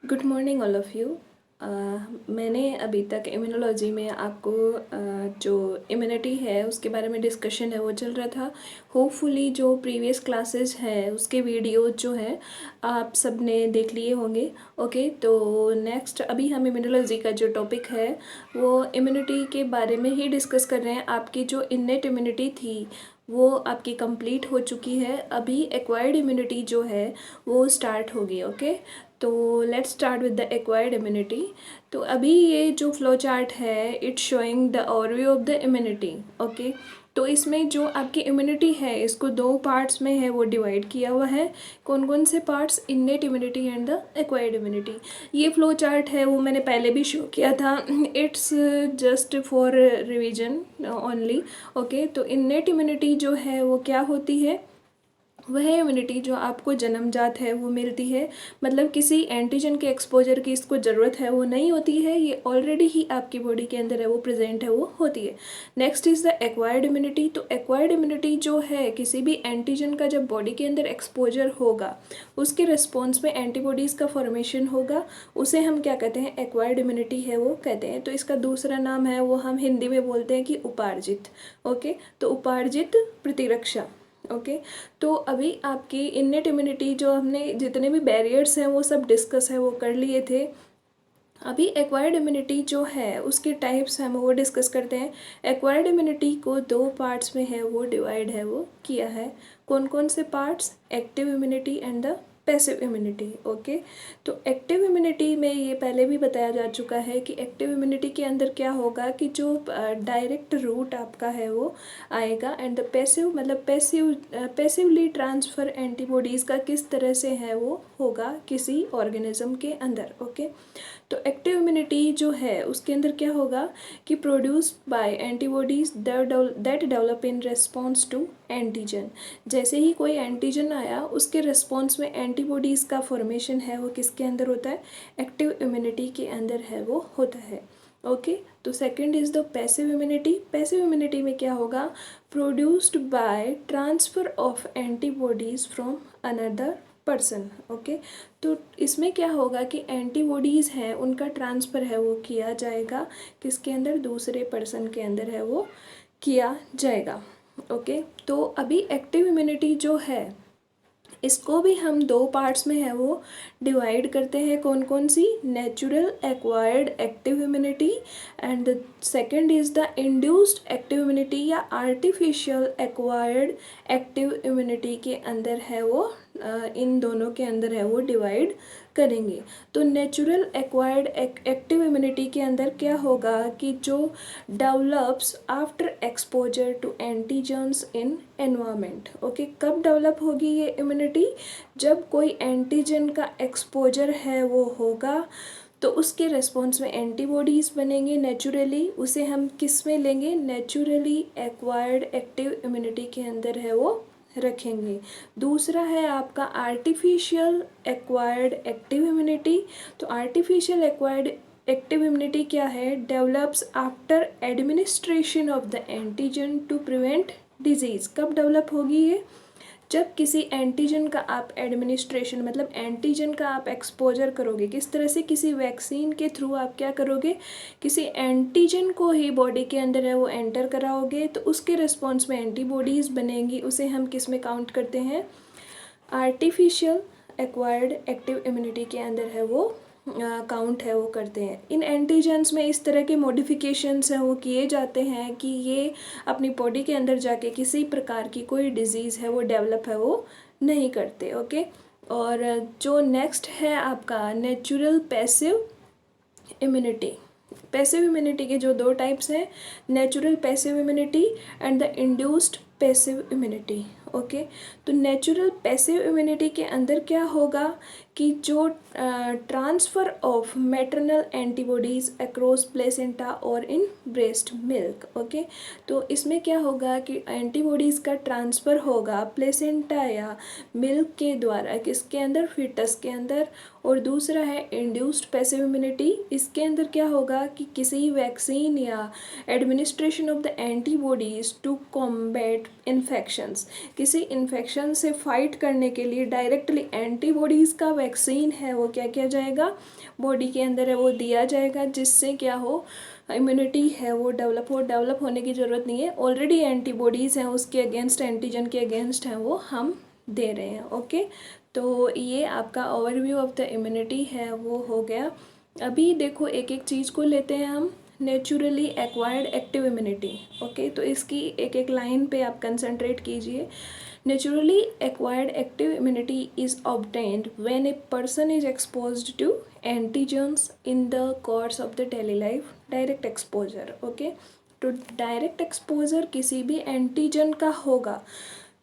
Good morning all of you. मैंने अभी तक इम्यूनोलॉजी में आपको जो इम्यूनिटी है उसके बारे में डिस्कशन है वो चल रहा था। होपफुली जो प्रीवियस क्लासेस है उसके वीडियो जो है आप सब ने देख लिए होंगे। ओके, तो नेक्स्ट अभी हम इम्यूनोलॉजी का जो टॉपिक है वो इम्यूनिटी के बारे में ही डिस्कस कर रहे हैं। आपकी जो इन्नेट इम्यूनिटी थी वो आपकी कंप्लीट हो चुकी है। अभी एक्वायर्ड इम्यूनिटी जो है वो स्टार्ट होगी। ओके, तो let's start with the acquired immunity. तो अभी ये जो फ्लो चार्ट है it's showing the overview of the immunity. Okay, तो इसमें जो आपकी इम्यूनिटी है इसको दो पार्ट्स में है वो डिवाइड किया हुआ है। कौन कौन से parts? Innate immunity and the acquired immunity. ये फ्लो चार्ट है वो मैंने पहले भी शो किया था। It's just for revision only. Okay, तो इन्नेट इम्यूनिटी जो है वो क्या होती है? वह इम्यूनिटी जो आपको जन्मजात है वो मिलती है, मतलब किसी एंटीजन के एक्सपोजर की इसको ज़रूरत है वो नहीं होती है, ये ऑलरेडी ही आपकी बॉडी के अंदर है वो प्रेजेंट है वो होती है। Next is the acquired immunity. तो एक्वायर्ड इम्यूनिटी जो है किसी भी एंटीजन का जब बॉडी के अंदर एक्सपोजर होगा उसके रिस्पॉन्स में एंटीबॉडीज़ का फॉर्मेशन होगा, उसे हम क्या कहते हैं? एक्वायर्ड इम्यूनिटी है वो कहते हैं। तो इसका दूसरा नाम है वो हम हिंदी में बोलते हैं कि उपार्जित। ओके, तो उपार्जित प्रतिरक्षा। ओके, तो अभी आपकी इन्नेट इम्यूनिटी जो हमने जितने भी बैरियर्स हैं वो सब डिस्कस है वो कर लिए थे। अभी एक्वायर्ड इम्यूनिटी जो है उसके टाइप्स हम वो डिस्कस करते हैं। एक्वायर्ड इम्यूनिटी को दो पार्ट्स में है वो डिवाइड है वो किया है। कौन कौन से parts? Active immunity and the passive immunity. Okay, तो एक्टिव इम्यूनिटी में ये पहले भी बताया जा चुका है कि एक्टिव इम्यूनिटी के अंदर क्या होगा कि जो डायरेक्ट रूट आपका है वो आएगा, एंड द पैसिव मतलब पैसिवली ट्रांसफ़र एंटीबॉडीज़ का किस तरह से है वो होगा किसी ऑर्गेनिज्म के अंदर। ओके, तो एक्टिव इम्यूनिटी जो है उसके अंदर क्या होगा कि produced by antibodies that develop in response to antigen. जैसे ही कोई एंटीजन आया उसके रिस्पॉन्स में एंटीबॉडीज़ का फॉर्मेशन है वो किसके अंदर होता है? एक्टिव इम्यूनिटी के अंदर है वो होता है। ओके, तो second is the passive immunity. Passive immunity में क्या होगा? Produced by transfer of antibodies from another person. Okay, तो इसमें क्या होगा कि एंटीबॉडीज़ हैं उनका ट्रांसफ़र है वो किया जाएगा किसके अंदर? दूसरे पर्सन के अंदर है वो किया जाएगा। ओके, तो अभी एक्टिव इम्यूनिटी जो है इसको भी हम दो पार्ट्स में है वो डिवाइड करते हैं। कौन कौन सी? Natural acquired active immunity and the second is the induced active immunity या आर्टिफिशियल एक्वायर्ड एक्टिव इम्यूनिटी के अंदर है वो इन दोनों के अंदर है वो डिवाइड करेंगे। तो नेचुरल एक्वायर्ड एक्टिव इम्यूनिटी के अंदर क्या होगा कि जो develops after exposure to antigens in environment. Okay, कब डेवलप होगी ये इम्यूनिटी? जब कोई एंटीजन का एक्सपोजर है वो होगा तो उसके रिस्पॉन्स में एंटीबॉडीज़ बनेंगे नेचुरली, उसे हम किस में लेंगे? नेचुरली एक्वायर्ड एक्टिव इम्यूनिटी के अंदर है वो रखेंगे। दूसरा है आपका आर्टिफिशियल एक्वायर्ड एक्टिव इम्यूनिटी। तो आर्टिफिशियल एक्वायर्ड एक्टिव इम्यूनिटी क्या है? Develops after administration of the antigen to prevent disease. कब डेवलप होगी ये? जब किसी एंटीजन का आप एडमिनिस्ट्रेशन मतलब एंटीजन का आप एक्सपोजर करोगे, किस तरह से? किसी वैक्सीन के थ्रू आप क्या करोगे? किसी एंटीजन को ही बॉडी के अंदर है वो एंटर कराओगे तो उसके रिस्पॉन्स में एंटीबॉडीज़ बनेंगी, उसे हम किस में काउंट करते हैं? आर्टिफिशियल एक्वायर्ड एक्टिव इम्यूनिटी के अंदर है वो काउंट है वो करते हैं। इन एंटीजन्स में इस तरह के मॉडिफिकेशंस हैं वो किए जाते हैं कि ये अपनी बॉडी के अंदर जाके किसी प्रकार की कोई डिजीज़ है वो डेवलप है वो नहीं करते। ओके, और जो नेक्स्ट है आपका natural passive immunity. Passive immunity के जो दो टाइप्स हैं, natural passive immunity and the induced passive immunity. Okay, तो नेचुरल पैसिव इम्यूनिटी के अंदर क्या होगा कि जो transfer of maternal antibodies across placenta और इन ब्रेस्ट मिल्क। ओके, तो इसमें क्या होगा कि एंटीबॉडीज़ का ट्रांसफ़र होगा प्लेसेंटा या मिल्क के द्वारा किसके अंदर? फीटस के अंदर। और दूसरा है इंड्यूस्ड पैसिव इम्यूनिटी। इसके अंदर क्या होगा कि किसी वैक्सीन या administration of the antibodies to combat infections, किसी इन्फेक्शन से फाइट करने के लिए डायरेक्टली एंटीबॉडीज़ का वैक्सीन है वो क्या किया जाएगा, बॉडी के अंदर है वो दिया जाएगा, जिससे क्या हो, इम्यूनिटी है वो डेवलप होने की ज़रूरत नहीं है, ऑलरेडी एंटीबॉडीज़ हैं उसके अगेंस्ट, एंटीजन के अगेंस्ट हैं वो हम दे रहे हैं। ओके, तो ये आपका ओवरव्यू ऑफ द इम्यूनिटी है वो हो गया। अभी देखो एक एक चीज़ को लेते हैं हम। Naturally acquired active immunity, okay, तो इसकी एक एक लाइन पे आप कंसंट्रेट कीजिए। Naturally acquired active immunity is obtained when a person is exposed to antigens in the course of the daily life. Direct exposure, okay, तो डायरेक्ट एक्सपोजर किसी भी एंटीजन का होगा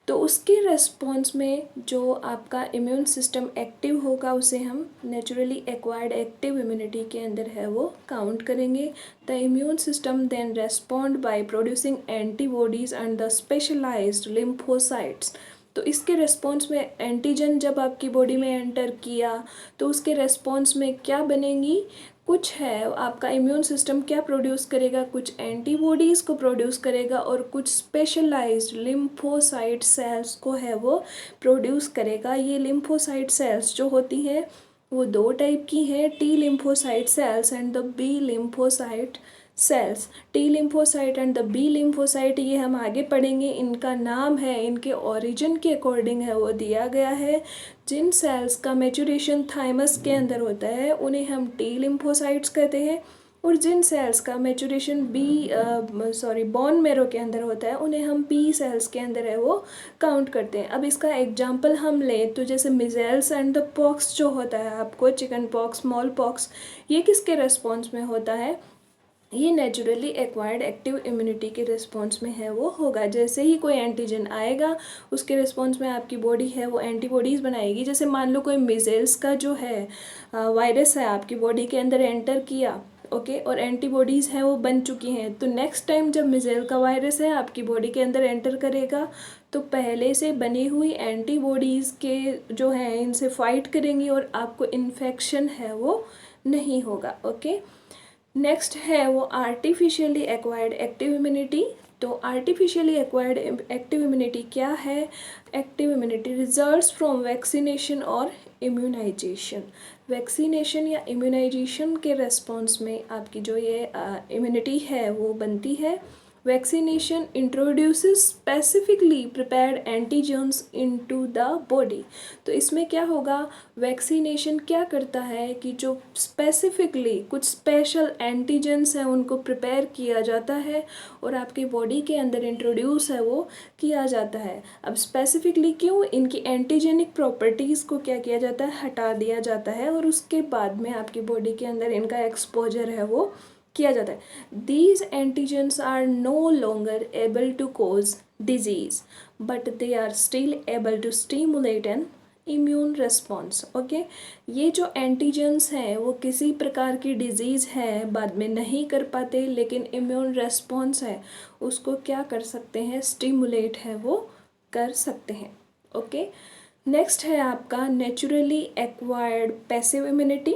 तो उसके रेस्पॉन्स में जो आपका इम्यून सिस्टम एक्टिव होगा उसे हम नेचुरली एक्वायर्ड एक्टिव इम्यूनिटी के अंदर है वो काउंट करेंगे। The immune system then respond by producing antibodies and the specialised lymphocytes. तो इसके रेस्पॉन्स में एंटीजन जब आपकी बॉडी में एंटर किया तो उसके रेस्पॉन्स में क्या बनेंगी, कुछ है आपका इम्यून सिस्टम क्या प्रोड्यूस करेगा, कुछ एंटीबॉडीज़ को प्रोड्यूस करेगा और कुछ स्पेशलाइज्ड लिम्फोसाइट सेल्स को है वो प्रोड्यूस करेगा। ये लिम्फोसाइट सेल्स जो होती हैं वो दो टाइप की हैं, T lymphocyte cells and the B lymphocyte cells. T lymphocyte and the B lymphocyte ये हम आगे पढ़ेंगे, इनका नाम है इनके ओरिजिन के अकॉर्डिंग है वो दिया गया है। जिन सेल्स का मैच्योरेशन थाइमस के अंदर होता है उन्हें हम टी लिम्फोसाइट्स कहते हैं, और जिन सेल्स का मैच्योरेशन बोन मैरो के अंदर होता है उन्हें हम बी सेल्स के अंदर है वो काउंट करते हैं। अब इसका एग्जांपल हम लें तो जैसे मिज़ल्स एंड द पॉक्स जो होता है आपको, चिकन पॉक्स, स्मॉल पॉक्स, ये किसके रेस्पॉन्स में होता है, ये नेचुरली एक्वायर्ड एक्टिव इम्यूनिटी के रिस्पॉन्स में है वो होगा। जैसे ही कोई एंटीजन आएगा उसके रिस्पॉन्स में आपकी बॉडी है वो एंटीबॉडीज़ बनाएगी। जैसे मान लो कोई मिज़ल्स का जो है वायरस है आपकी बॉडी के अंदर एंटर किया, ओके, और एंटीबॉडीज़ हैं वो बन चुकी हैं, तो नेक्स्ट टाइम जब मिज़ल का वायरस है आपकी बॉडी के अंदर एंटर करेगा तो पहले से बनी हुई एंटीबॉडीज़ के जो हैं इनसे फाइट करेंगी और आपको इन्फेक्शन है वो नहीं होगा। ओके, नेक्स्ट है वो आर्टिफिशियली एक्वायर्ड एक्टिव इम्यूनिटी। तो आर्टिफिशियली एक्वायर्ड एक्टिव इम्यूनिटी क्या है, active immunity results from vaccination और इम्यूनाइजेशन। वैक्सीनेशन या इम्यूनाइजेशन के रेस्पॉन्स में आपकी जो ये इम्यूनिटी है वो बनती है। Vaccination introduces specifically prepared antigens into the body. तो इसमें क्या होगा, वैक्सीनेशन क्या करता है कि जो स्पेसिफिकली कुछ स्पेशल एंटीजन्स हैं उनको प्रिपेयर किया जाता है और आपके बॉडी के अंदर इंट्रोड्यूस है वो किया जाता है। अब स्पेसिफिकली क्यों, इनकी एंटीजेनिक प्रॉपर्टीज़ को क्या किया जाता है, हटा दिया जाता है और उसके बाद में आपकी बॉडी के अंदर इनका एक्सपोजर है वो किया जाता है। These antigens are no longer able to cause disease but they are still able to stimulate an immune response. Okay, ये जो एंटीजेंस हैं वो किसी प्रकार की डिजीज़ है बाद में नहीं कर पाते, लेकिन इम्यून रेस्पॉन्स है उसको क्या कर सकते हैं, स्टिमुलेट है वो कर सकते हैं। ओके, नेक्स्ट है आपका नेचुरली एक्वायर्ड पैसिव इम्यूनिटी।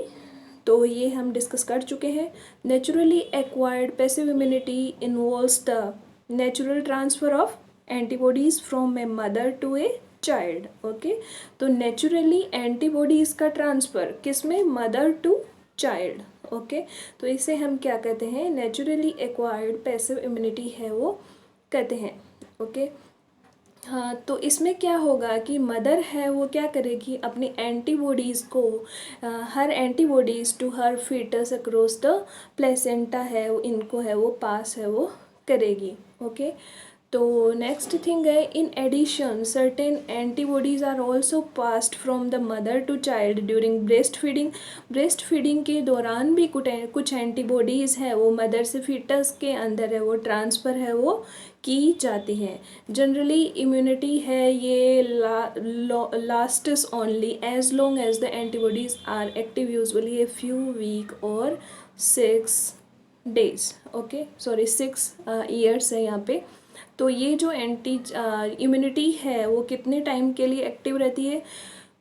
तो ये हम डिस्कस कर चुके हैं। Naturally acquired passive immunity involves the natural transfer of antibodies from a mother to a child. Okay, तो नेचुरली एंटीबॉडीज़ का ट्रांसफ़र किस में, मदर टू चाइल्ड। ओके, तो इसे हम क्या कहते हैं, नेचुरली एक्वायर्ड पैसिव इम्यूनिटी है वो कहते हैं। ओके, हाँ, तो इसमें क्या होगा कि मदर है वो क्या करेगी, अपनी एंटीबॉडीज़ को हर antibodies to her foetus across the placenta है वो इनको है वो पास है वो करेगी। ओके, तो नेक्स्ट थिंग है, in addition certain antibodies are also passed from the mother to child during breast feeding. Breast feeding के दौरान भी कुछ एंटीबॉडीज़ है वो मदर से फीटस के अंदर है वो ट्रांसफ़र है वो की जाती हैं। जनरली इम्यूनिटी है ये lasts only as long as the antibodies are active, usually a few week और 6 days। ओके, सॉरी 6 years है यहाँ पे। तो ये जो इम्यूनिटी है वो कितने टाइम के लिए एक्टिव रहती है,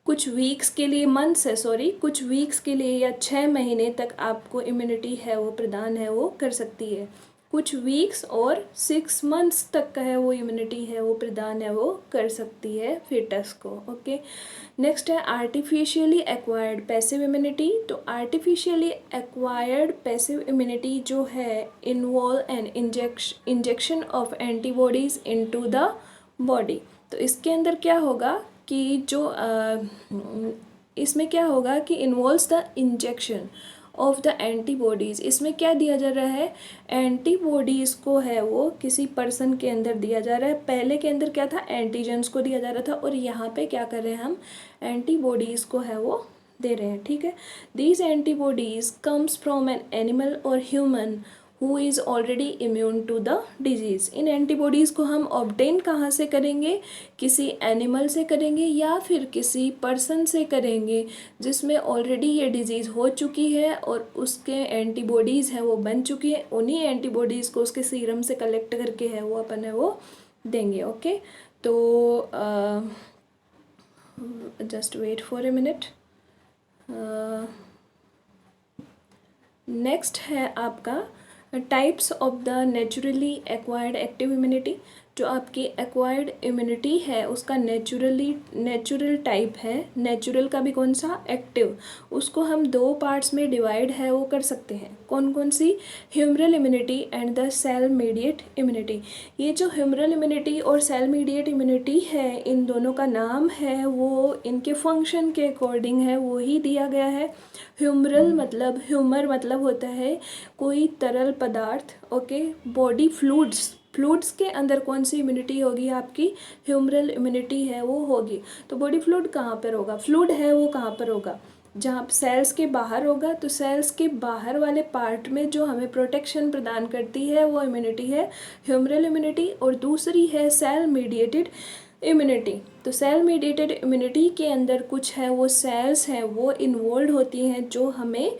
कुछ वीक्स के लिए, मंथ्स है सॉरी, कुछ वीक्स के लिए या 6 महीने तक आपको इम्यूनिटी है वो प्रदान है वो कर सकती है। कुछ वीक्स और 6 मंथ्स तक का है वो इम्यूनिटी है वो प्रदान है वो कर सकती है फीटस को। ओके, नेक्स्ट है आर्टिफिशियली एक्वायर्ड पैसिव इम्यूनिटी। तो आर्टिफिशियली एक्वायर्ड पैसिव इम्यूनिटी जो है involve an injection of antibodies into the body. तो इसके अंदर क्या होगा कि जो इसमें क्या होगा कि involves the injection of the antibodies. इसमें क्या दिया जा रहा है, एंटीबॉडीज़ को है वो किसी पर्सन के अंदर दिया जा रहा है। पहले के अंदर क्या था, एंटीजेंस को दिया जा रहा था, और यहाँ पे क्या कर रहे हैं हम, एंटीबॉडीज़ को है वो दे रहे हैं। ठीक है, these antibodies comes from an animal और human who is already immune to the disease. इन एंटीबॉडीज़ को हम ऑब्टेन कहाँ से करेंगे, किसी एनिमल से करेंगे या फिर किसी पर्सन से करेंगे जिसमें ऑलरेडी ये डिजीज़ हो चुकी है और उसके एंटीबॉडीज़ हैं वो बन चुकी है। उन्हीं एंटीबॉडीज़ को उसके सीरम से कलेक्ट करके है वो अपन है वो देंगे। ओके, तो just wait for a minute. Next है आपका types of the naturally acquired active immunity. जो आपकी एक्वायर्ड इम्यूनिटी है उसका नेचुरल टाइप है, नेचुरल का भी कौन सा, एक्टिव। उसको हम 2 पार्ट्स में डिवाइड है वो कर सकते हैं। कौन कौन सी, humoral immunity and the cell mediate immunity. ये जो ह्यूमरल इम्यूनिटी और सेल मीडिएट इम्यूनिटी है, इन दोनों का नाम है वो इनके फंक्शन के अकॉर्डिंग है वो ही दिया गया है। ह्यूमरल मतलब, ह्यूमर मतलब होता है कोई तरल पदार्थ। ओके, बॉडी फ्लूइड्स के अंदर कौन सी इम्यूनिटी होगी आपकी, ह्यूमरल इम्यूनिटी है वो होगी। तो बॉडी फ्लूइड कहाँ पर होगा, फ्लूइड है वो कहाँ पर होगा, जहाँ सेल्स के बाहर होगा। तो सेल्स के बाहर वाले पार्ट में जो हमें प्रोटेक्शन प्रदान करती है वो इम्यूनिटी है ह्यूमरल इम्यूनिटी। और दूसरी है सेल मीडिएटेड इम्यूनिटी। तो सेल मीडिएटेड इम्यूनिटी के अंदर कुछ है वो सेल्स हैं वो इन्वॉल्व होती हैं जो हमें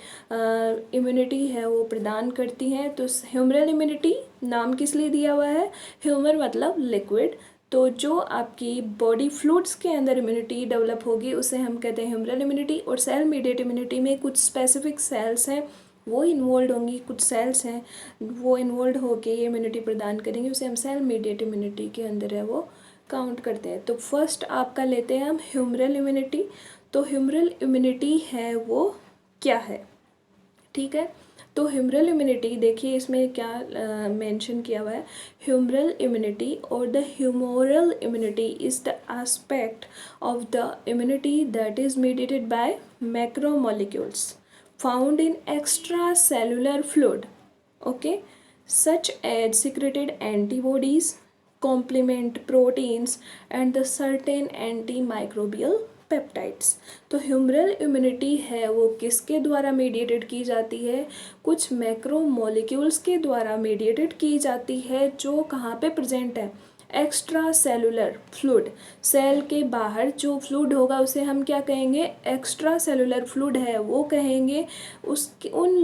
इम्यूनिटी है वो प्रदान करती हैं। तो ह्यूमरल इम्यूनिटी नाम किस लिए दिया हुआ है, ह्यूमर मतलब लिक्विड। तो जो आपकी बॉडी फ्लूइड्स के अंदर इम्यूनिटी डेवलप होगी उसे हम कहते हैं ह्यूमरल इम्यूनिटी। और सेल मीडिएटेड इम्यूनिटी में कुछ स्पेसिफिक सेल्स हैं वो इन्वॉल्व होंगी, कुछ सेल्स हैं वो इन्वॉल्व होकर ये इम्यूनिटी प्रदान करेंगे, उसे हम सेल मीडिएटेड इम्यूनिटी के अंदर है वो काउंट करते हैं। तो फर्स्ट आपका लेते हैं हम ह्यूमरल इम्यूनिटी। तो ह्यूमरल इम्यूनिटी है वो क्या है, ठीक है। तो ह्यूमरल इम्यूनिटी देखिए इसमें क्या मेंशन किया हुआ है, ह्यूमरल इम्यूनिटी और the humoral immunity is the aspect of the immunity that is mediated by macromolecules found in extra cellular fluid, okay, such as secreted antibodies, complement proteins and the certain antimicrobial peptides. तो humoral immunity है वो किसके द्वारा mediated की जाती है, कुछ macromolecules के द्वारा मीडिएटेड की जाती है जो कहाँ पे प्रेजेंट है, एक्स्ट्रा सेलुलर फ्लूइड। सेल के बाहर जो फ्लूइड होगा उसे हम क्या कहेंगे, एक्स्ट्रा सेलुलर फ्लूइड है वो कहेंगे। उसके उन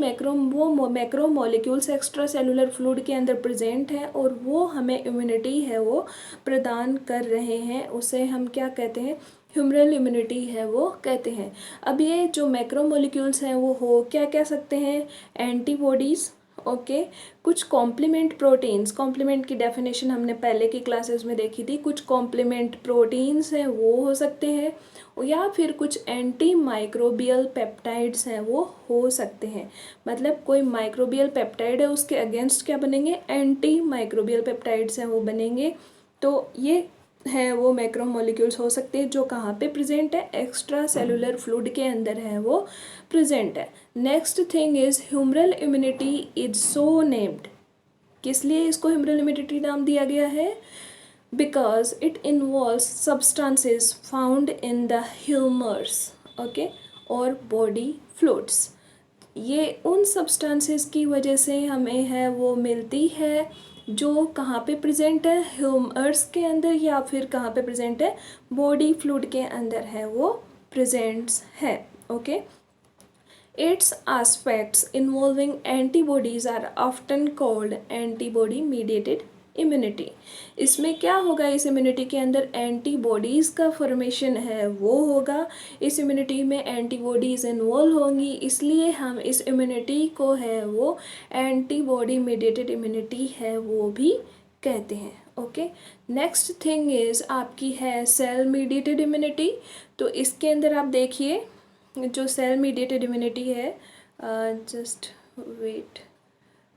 मैक्रोमोलिक्यूल्स एक्स्ट्रा सेलुलर फ्लूइड के अंदर प्रेजेंट है और वो हमें इम्यूनिटी है वो प्रदान कर रहे हैं, उसे हम क्या कहते हैं, ह्यूमरल इम्यूनिटी है वो कहते हैं। अब ये जो मैक्रोमोलिक्यूल्स हैं वो हो क्या कह सकते हैं, एंटीबॉडीज़, ओके, कुछ कॉम्प्लीमेंट प्रोटीन्स, कॉम्प्लीमेंट की डेफिनेशन हमने पहले की क्लासेस में देखी थी, कुछ कॉम्प्लीमेंट प्रोटीन्स हैं वो हो सकते हैं, या फिर कुछ एंटी माइक्रोबियल पेप्टाइड्स हैं वो हो सकते हैं। मतलब कोई माइक्रोबियल पेप्टाइड है उसके अगेंस्ट क्या बनेंगे, एंटी माइक्रोबियल पेप्टाइड्स हैं वो बनेंगे। तो ये है वो मैक्रोमोलिक्यूल्स हो सकते हैं जो कहाँ पे प्रेजेंट है, एक्स्ट्रा सेलुलर फ्लूइड के अंदर है वो प्रेजेंट है। Next thing is humoral immunity is so named, किस लिए इसको ह्यूमरल इम्यूनिटी नाम दिया गया है, because it involves substances found in the humours, okay, और बॉडी फ्लूइड्स। ये उन सब्सटेंसेस की वजह से हमें है वो मिलती है जो कहाँ पे प्रेजेंट है, ह्यूमर्स के अंदर, या फिर कहाँ पे प्रेजेंट है, बॉडी फ्लूइड के अंदर है वो प्रेजेंट्स है, okay. Its aspects involving antibodies are often called antibody mediated immunity. इसमें क्या होगा, इस इम्यूनिटी के अंदर एंटीबॉडीज़ का फॉर्मेशन है वो होगा, इस इम्यूनिटी में एंटीबॉडीज़ इन्वॉल्व होंगी, इसलिए हम इस इम्यूनिटी को है वो एंटीबॉडी मेडिएटेड इम्यूनिटी है वो भी कहते हैं। ओके, नेक्स्ट थिंग इज़ आपकी है सेल मीडिएटेड इम्यूनिटी। तो इसके अंदर आप देखिए जो सेल मीडिएटेड इम्यूनिटी है, जस्ट वेट,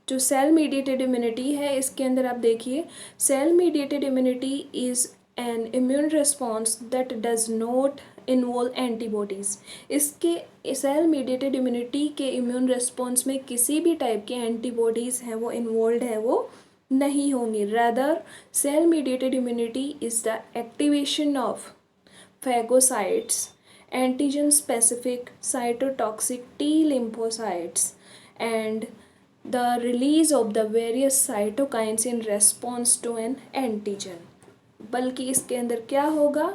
जो सेल मीडिएटेड इम्यूनिटी है इसके अंदर आप देखिए, cell mediated immunity is an immune response that does not involve antibodies. इसके सेल मीडिएटेड इम्यूनिटी के इम्यून रिस्पॉन्स में किसी भी टाइप की एंटीबॉडीज़ हैं वो इन्वॉल्व है वो नहीं होंगी। Rather cell mediated immunity is the activation of phagocytes, antigen specific cytotoxic T lymphocytes, and the release of the various cytokines in response to an antigen। बल्कि इसके अंदर क्या होगा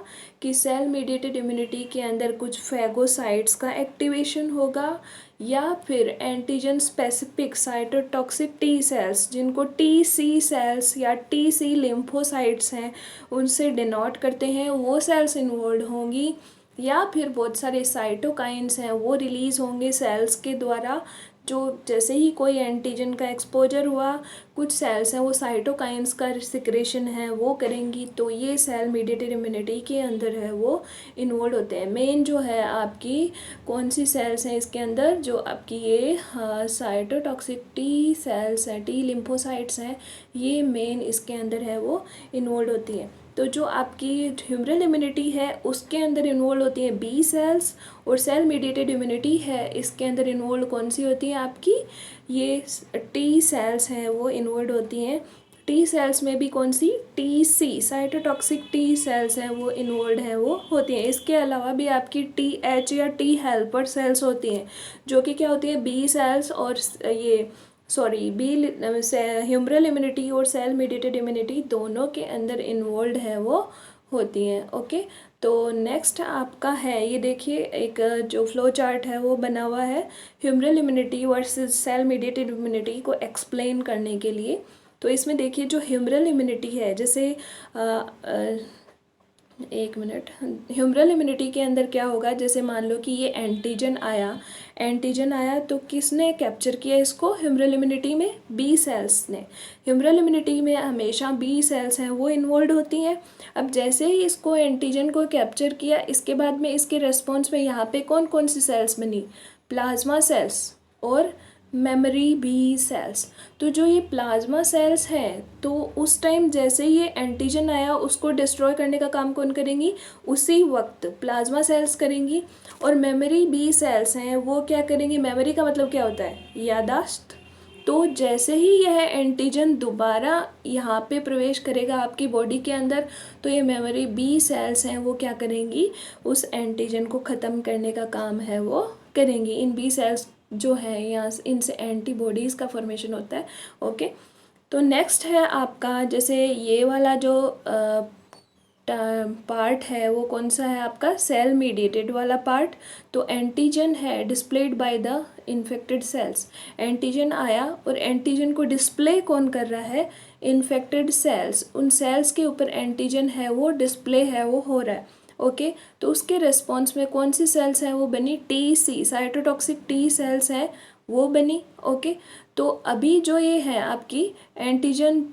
कि सेल मीडिएटेड इम्यूनिटी के अंदर कुछ फैगोसाइट्स का एक्टिवेशन होगा या फिर antigen specific cytotoxic T sales, जिनको टी सी सेल्स या टी सी लिम्फोसाइट्स हैं उनसे डिनोट करते हैं, वो सेल्स इन्वॉल्व होंगी, या फिर बहुत सारे साइटोकाइंस हैं वो रिलीज़ होंगे सेल्स के द्वारा, जो जैसे ही कोई एंटीजन का एक्सपोजर हुआ कुछ सेल्स हैं वो साइटोकाइंस का सिक्रेशन है वो करेंगी, तो ये सेल मीडिएटेड इम्यूनिटी के अंदर है वो इन्वॉल्व होते हैं। मेन जो है आपकी कौन सी सेल्स हैं इसके अंदर, जो आपकी ये साइटोटॉक्सिक टी सेल्स हैं, टी लिम्फोसाइट्स हैं, ये मेन इसके अंदर है वो इन्वॉल्व होती हैं। तो जो आपकी ह्यूमरल इम्यूनिटी है उसके अंदर इन्वॉल्व होती हैं बी सेल्स, और सेल मीडिएटेड इम्यूनिटी है इसके अंदर इन्वॉल्व कौन सी होती हैं आपकी, ये टी सेल्स हैं वो इन्वॉल्व होती हैं। टी सेल्स में भी कौन सी, T C cytotoxic T cells हैं वो इन्वॉल्व हैं वो होती हैं। इसके अलावा भी आपकी टी एच या टी हेल्पर सेल्स होती हैं, जो कि क्या होती है बी सेल्स और ये सॉरी बी ह्यूमरल इम्यूनिटी और सेल मीडिएटेड इम्यूनिटी दोनों के अंदर इन्वॉल्व है वो होती हैं। ओके, तो नेक्स्ट आपका है ये देखिए एक जो फ्लो चार्ट है वो बना हुआ है humoral immunity versus cell mediated immunity को एक्सप्लेन करने के लिए। तो इसमें देखिए जो ह्यूमरल इम्यूनिटी है, जैसे एक मिनट, ह्यूमरल इम्यूनिटी के अंदर क्या होगा, जैसे मान लो कि ये एंटीजन आया तो किसने कैप्चर किया इसको, ह्यूमरल इम्यूनिटी में बी सेल्स ने। ह्यूमरल इम्यूनिटी में हमेशा बी सेल्स हैं वो इन्वॉल्व होती हैं। अब जैसे ही इसको एंटीजन को कैप्चर किया, इसके बाद में इसके रेस्पॉन्स में यहाँ पे कौन कौन सी सेल्स बनी, प्लाज्मा सेल्स और मेमोरी बी सेल्स। तो जो ये प्लाज्मा सेल्स हैं तो उस टाइम जैसे ये एंटीजन आया उसको डिस्ट्रॉय करने का काम कौन करेंगी, उसी वक्त प्लाज्मा सेल्स करेंगी। और मेमोरी बी सेल्स हैं वो क्या करेंगी, मेमोरी का मतलब क्या होता है, यादाश्त। तो जैसे ही यह एंटीजन दोबारा यहाँ पे प्रवेश करेगा आपकी बॉडी के अंदर, तो ये मेमोरी बी सेल्स हैं वो क्या करेंगी, उस एंटीजन को ख़त्म करने का काम है वो करेंगी। इन बी सेल्स जो है यहाँ इनसे एंटीबॉडीज़ का फॉर्मेशन होता है। ओके, तो नेक्स्ट है आपका, जैसे ये वाला जो पार्ट है वो कौन सा है आपका, सेल मीडिएटेड वाला पार्ट। तो एंटीजन है displayed by the infected cells, antigen आया और एंटीजन को डिस्प्ले कौन कर रहा है, इन्फेक्टेड सेल्स, उन सेल्स के ऊपर एंटीजन है वो डिस्प्ले है वो हो रहा है। ओके, तो उसके रिस्पॉन्स में कौन सी सेल्स हैं वो बनी, T C cytotoxic T cells हैं वो बनी। ओके, तो अभी जो ये है आपकी एंटीजन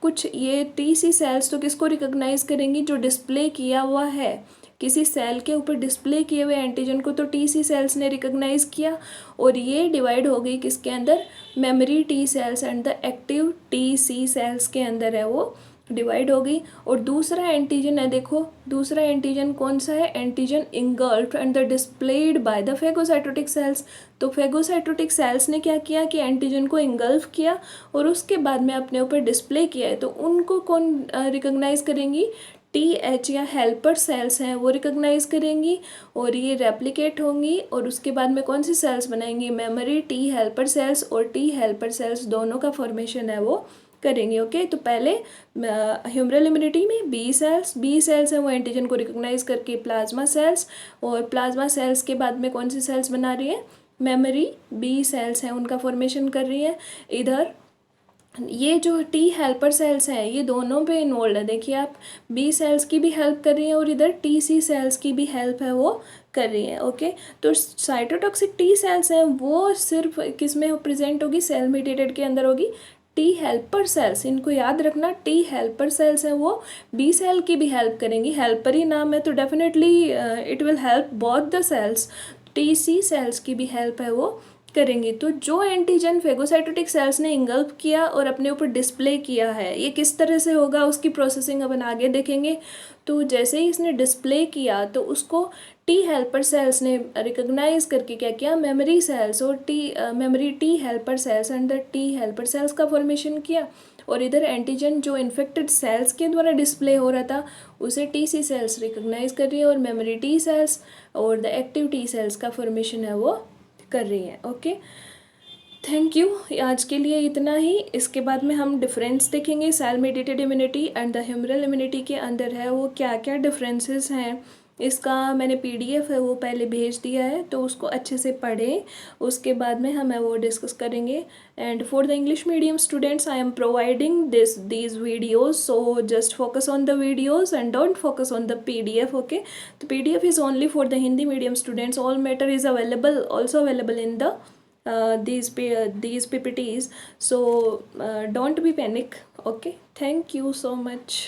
कुछ ये टी सी सेल्स तो किसको रिकॉग्नाइज करेंगी, जो डिस्प्ले किया हुआ है किसी सेल के ऊपर डिस्प्ले किए हुए एंटीजन को, तो टी सी सेल्स ने रिकॉग्नाइज किया और ये डिवाइड हो गई किसके अंदर, memory T cells and the active T C cells के अंदर है वो डिवाइड हो गई। और दूसरा एंटीजन है, देखो दूसरा एंटीजन कौन सा है, antigen engulfed and the displayed by the phagocytotic cells. तो फेगोसाइटोटिक सेल्स ने क्या किया कि एंटीजन को इंगल्फ किया और उसके बाद में अपने ऊपर डिस्प्ले किया है, तो उनको कौन रिकॉग्नाइज करेंगी, टी एच या हेल्पर सेल्स हैं वो रिकॉग्नाइज करेंगी और ये रेप्लिकेट होंगी और उसके बाद में कौन सी सेल्स बनाएंगी, मेमोरी टी हेल्पर सेल्स और टी हेल्पर सेल्स दोनों का फॉर्मेशन है वो करेंगे। ओके, तो पहले ह्यूमरल इम्यूनिटी में बी सेल्स हैं वो एंटीजन को रिकॉग्नाइज करके प्लाज्मा सेल्स, और प्लाज्मा सेल्स के बाद में कौन सी सेल्स बना रही है, मेमोरी बी सेल्स हैं उनका फॉर्मेशन कर रही है। इधर ये जो टी हेल्पर सेल्स हैं ये दोनों पे इन्वॉल्व है। देखिए आप, बी सेल्स की भी हेल्प कर रही हैं और इधर टी सी सेल्स की भी हेल्प है वो कर रही है। ओके, तो साइटोटॉक्सिक टी सेल्स हैं वो सिर्फ किस में प्रेजेंट होगी, सेल मेडिएटेड के अंदर होगी। टी हेल्पर सेल्स, इनको याद रखना, टी हेल्पर सेल्स हैं वो बी सेल की भी हेल्प करेंगी। हेल्पर ही नाम है तो definitely it will help both the cells. T C cells की भी हेल्प है वो करेंगी। तो जो एंटीजन फेगोसाइटोटिक सेल्स ने इंगल्फ किया और अपने ऊपर डिस्प्ले किया है, ये किस तरह से होगा उसकी प्रोसेसिंग अपन आगे देखेंगे। तो जैसे ही इसने डिस्प्ले किया तो उसको टी हेल्पर सेल्स ने रिकॉग्नाइज करके क्या किया, मेमोरी सेल्स और memory T helper cells and the T helper cells का फॉर्मेशन किया। और इधर एंटीजन जो इन्फेक्टेड सेल्स के द्वारा डिस्प्ले हो रहा था उसे टी सी सेल्स रिकॉग्नाइज कर रही है और मेमोरी टी सेल्स और द एक्टिव टी सेल्स का फॉर्मेशन है वो कर रही हैं। Okay, thank you. आज के लिए इतना ही। इसके बाद में हम डिफरेंस देखेंगे cell mediated immunity and the humoral immunity के अंदर है वो क्या क्या डिफरेंसेस हैं। इसका मैंने पीडीएफ है वो पहले भेज दिया है, तो उसको अच्छे से पढ़ें। उसके बाद में हम वो डिस्कस करेंगे। And for the English medium students I am providing these videos, so just focus on the videos and don't focus on the PDF. Okay, तो PDF is only for the Hindi medium students. All matter is available, also available in the these PPTs, so don't be panic. Okay, thank you so much.